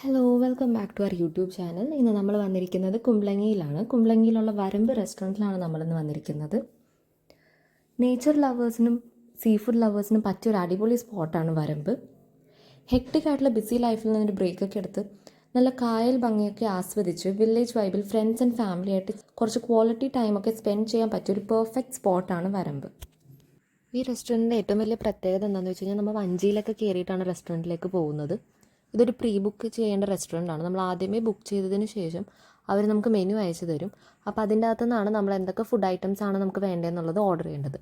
Hello welcome back to our YouTube channel. ഇന്ന് നമ്മൾ വന്നിരിക്കുന്നത് കുമ്പളങ്ങിയിലാണ്. കുമ്പളങ്ങിയിലുള്ള വരമ്പ് റെസ്റ്റോറൻറ്റിലാണ് നമ്മളിന്ന് വന്നിരിക്കുന്നത്. നേച്ചർ ലവേഴ്സിനും സീ ഫുഡ് ലവേഴ്സിനും പറ്റിയൊരു അടിപൊളി സ്പോട്ടാണ് വരമ്പ്. ഹെക്ടിക് ആയിട്ടുള്ള ബിസി ലൈഫിൽ നിന്നൊരു ബ്രേക്കൊക്കെ എടുത്ത് നല്ല കായൽ ഭംഗിയൊക്കെ ആസ്വദിച്ച് വില്ലേജ് വൈബിൽ ഫ്രണ്ട്സ് ആൻഡ് ഫാമിലി ആയിട്ട് കുറച്ച് ക്വാളിറ്റി ടൈമൊക്കെ സ്പെൻഡ് ചെയ്യാൻ പറ്റിയൊരു പെർഫെക്റ്റ് സ്പോട്ടാണ് വരമ്പ്. ഈ റെസ്റ്റോറൻറ്റിൻ്റെ ഏറ്റവും വലിയ പ്രത്യേകത എന്താണെന്ന് വെച്ച് കഴിഞ്ഞാൽ നമ്മൾ വഞ്ചിയിലൊക്കെ കയറിയിട്ടാണ് റെസ്റ്റോറൻറ്റിലേക്ക് പോകുന്നത്. ഇതൊരു പ്രീ ബുക്ക് ചെയ്യേണ്ട റെസ്റ്റോറൻ്റ് ആണ്. നമ്മൾ ആദ്യമേ ബുക്ക് ചെയ്തതിന് ശേഷം അവർ നമുക്ക് മെനു അയച്ചു തരും. അപ്പോൾ അതിൻ്റെ അകത്തു നിന്നാണ് നമ്മൾ എന്തൊക്കെ ഫുഡ് ഐറ്റംസ് ആണ് നമുക്ക് വേണ്ടതെന്നുള്ളത് ഓർഡർ ചെയ്യേണ്ടത്.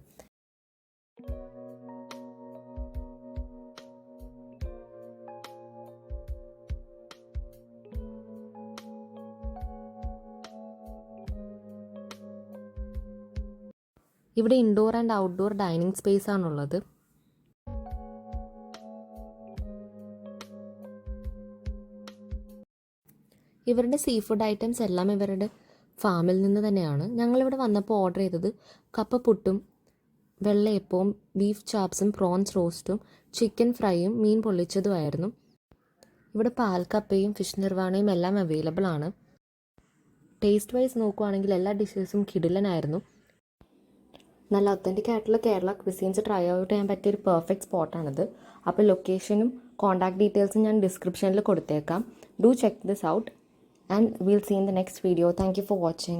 ഇവിടെ indoor and outdoor dining space ആണുള്ളത്. ഇവരുടെ സീ ഫുഡ് ഐറ്റംസ് എല്ലാം ഇവരുടെ ഫാമിൽ നിന്ന് തന്നെയാണ്. ഞങ്ങളിവിടെ വന്നപ്പോൾ ഓർഡർ ചെയ്തത് കപ്പപ്പുട്ടും വെള്ളയപ്പവും ബീഫ് ചാപ്സും പ്രോൺസ് റോസ്റ്റും ചിക്കൻ ഫ്രൈയും മീൻ പൊള്ളിച്ചതുമായിരുന്നു. ഇവിടെ പാൽക്കപ്പയും ഫിഷ് നിർവാണയും എല്ലാം അവൈലബിൾ ആണ്. ടേസ്റ്റ് വൈസ് നോക്കുവാണെങ്കിൽ എല്ലാ ഡിഷസും കിടിലനായിരുന്നു. നല്ല ഒത്തൻറ്റിക് ആയിട്ടുള്ള കേരള ക്വിസീൻസ് ട്രൈ ഔട്ട് ചെയ്യാൻ പറ്റിയൊരു പെർഫെക്റ്റ് സ്പോട്ടാണിത്. അപ്പോൾ ലൊക്കേഷനും കോൺടാക്ട് ഡീറ്റെയിൽസും ഞാൻ ഡിസ്ക്രിപ്ഷനിൽ കൊടുത്തേക്കാം. Do check this out and we'll see in the next video. Thank you for watching.